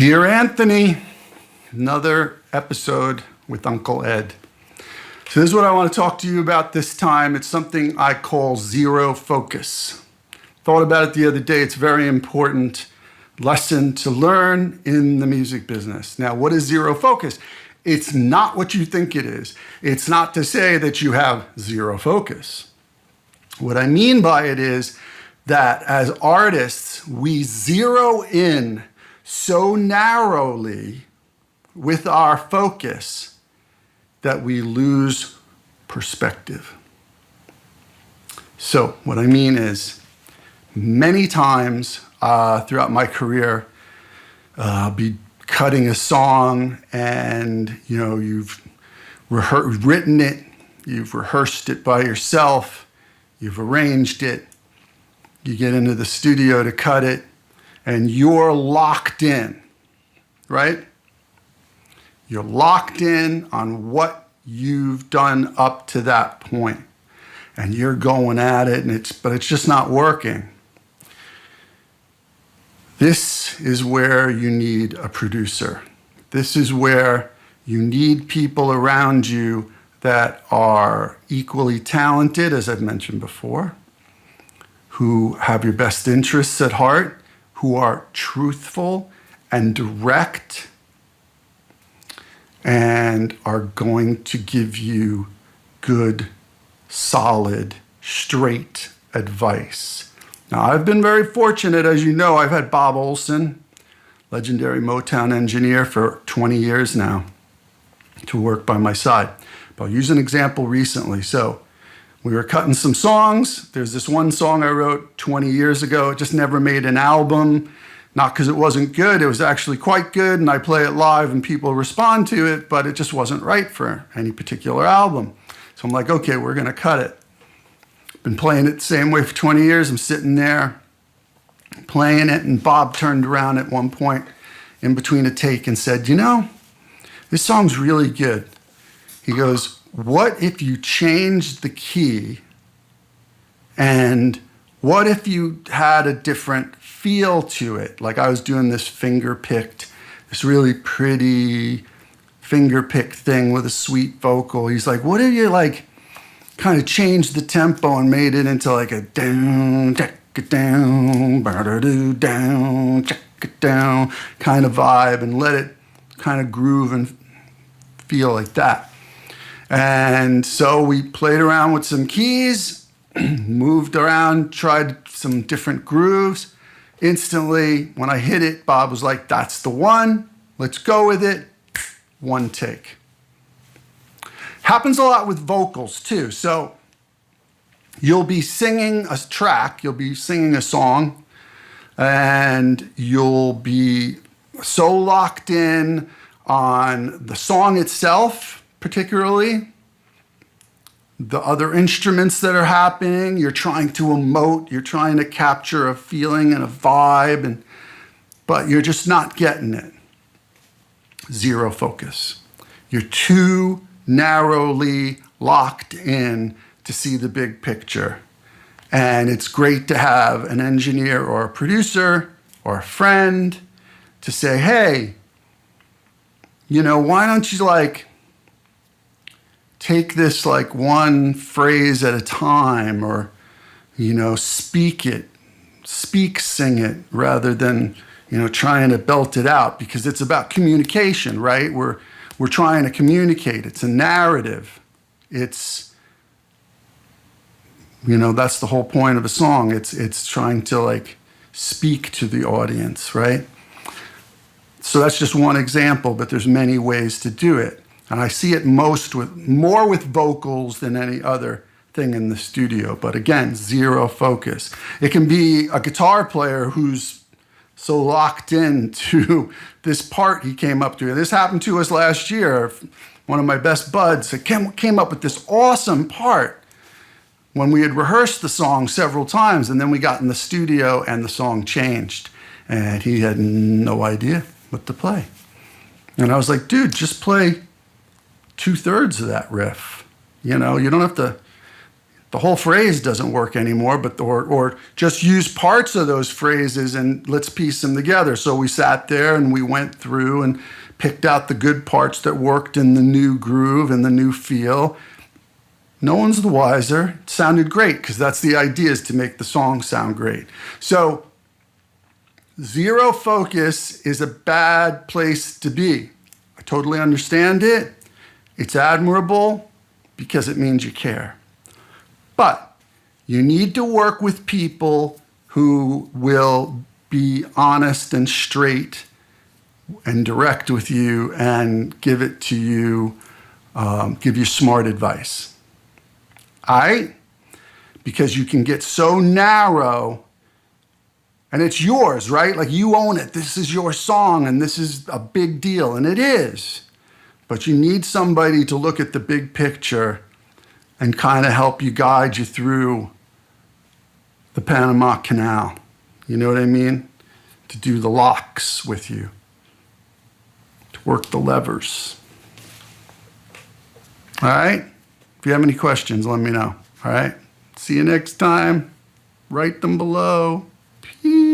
Dear Anthony, another episode with Uncle Ed. So this is what I want to talk to you about this time. It's something I call zero focus. Thought about it the other day. It's a very important lesson to learn in the music business. Now, what is zero focus? It's not what you think it is. It's not to say that you have zero focus. What I mean by it is that as artists, we zero in so narrowly with our focus that we lose perspective. So what I mean is, many times throughout my career, I'll be cutting a song and you've written it, you've rehearsed it by yourself, you've arranged it, you get into the studio to cut it, and you're locked in, right? You're locked in on what you've done up to that point, and you're going at it, but it's just not working. This is where you need a producer. This is where you need people around you that are equally talented, as I've mentioned before, who have your best interests at heart, who are truthful and direct, and are going to give you good, solid, straight advice. Now, I've been very fortunate, as you know. I've had Bob Olson, legendary Motown engineer for 20 years now, to work by my side. But I'll use an example recently. So we were cutting some songs. There's this one song I wrote 20 years ago. It just never made an album. Not because it wasn't good. It was actually quite good, and I play it live and people respond to it, but it just wasn't right for any particular album. So I'm like, okay, we're going to cut it. Been playing it the same way for 20 years. I'm sitting there playing it, and Bob turned around at one point in between a take and said, this song's really good. He goes, what if you changed the key, and what if you had a different feel to it? Like I was doing this this really pretty finger-picked thing with a sweet vocal. He's like, what if you kind of changed the tempo and made it into like a down, check it down, ba-da-doo, down, check it down kind of vibe, and let it kind of groove and feel like that. And so we played around with some keys, moved around, tried some different grooves. Instantly, when I hit it, Bob was like, that's the one, let's go with it. One take. Happens a lot with vocals too. So you'll be singing a track, you'll be singing a song, and you'll be so locked in on the song itself, particularly the other instruments that are happening. You're trying to emote, you're trying to capture a feeling and a vibe, but you're just not getting it. Zero focus. You're too narrowly locked in to see the big picture. And it's great to have an engineer or a producer or a friend to say, hey, why don't you take this one phrase at a time, or, sing it rather than, trying to belt it out, because it's about communication, right? We're trying to communicate. It's a narrative. It's, that's the whole point of a song. It's trying to speak to the audience, right? So that's just one example, but there's many ways to do it. And I see it more with vocals than any other thing in the studio. But again, zero focus. It can be a guitar player who's so locked into this part he came up to. This happened to us last year. One of my best buds came up with this awesome part when we had rehearsed the song several times, and then we got in the studio and the song changed. And he had no idea what to play. And I was like, dude, just play 2/3 of that riff. You don't have to the whole phrase doesn't work anymore, but or just use parts of those phrases and let's piece them together. So we sat there and we went through and picked out the good parts that worked in the new groove and the new feel. No one's the wiser. It sounded great because that's the idea, is to make the song sound great. So zero focus is a bad place to be. I totally understand it. It's admirable because it means you care. But you need to work with people who will be honest and straight and direct with you and give it to you, give you smart advice. All right? Because you can get so narrow and it's yours, right? Like you own it. This is your song and this is a big deal, and it is. But you need somebody to look at the big picture and kind of help you guide you through the Panama Canal. You know what I mean? To do the locks with you, to work the levers. All right? If you have any questions, let me know. All right? See you next time. Write them below. Peace.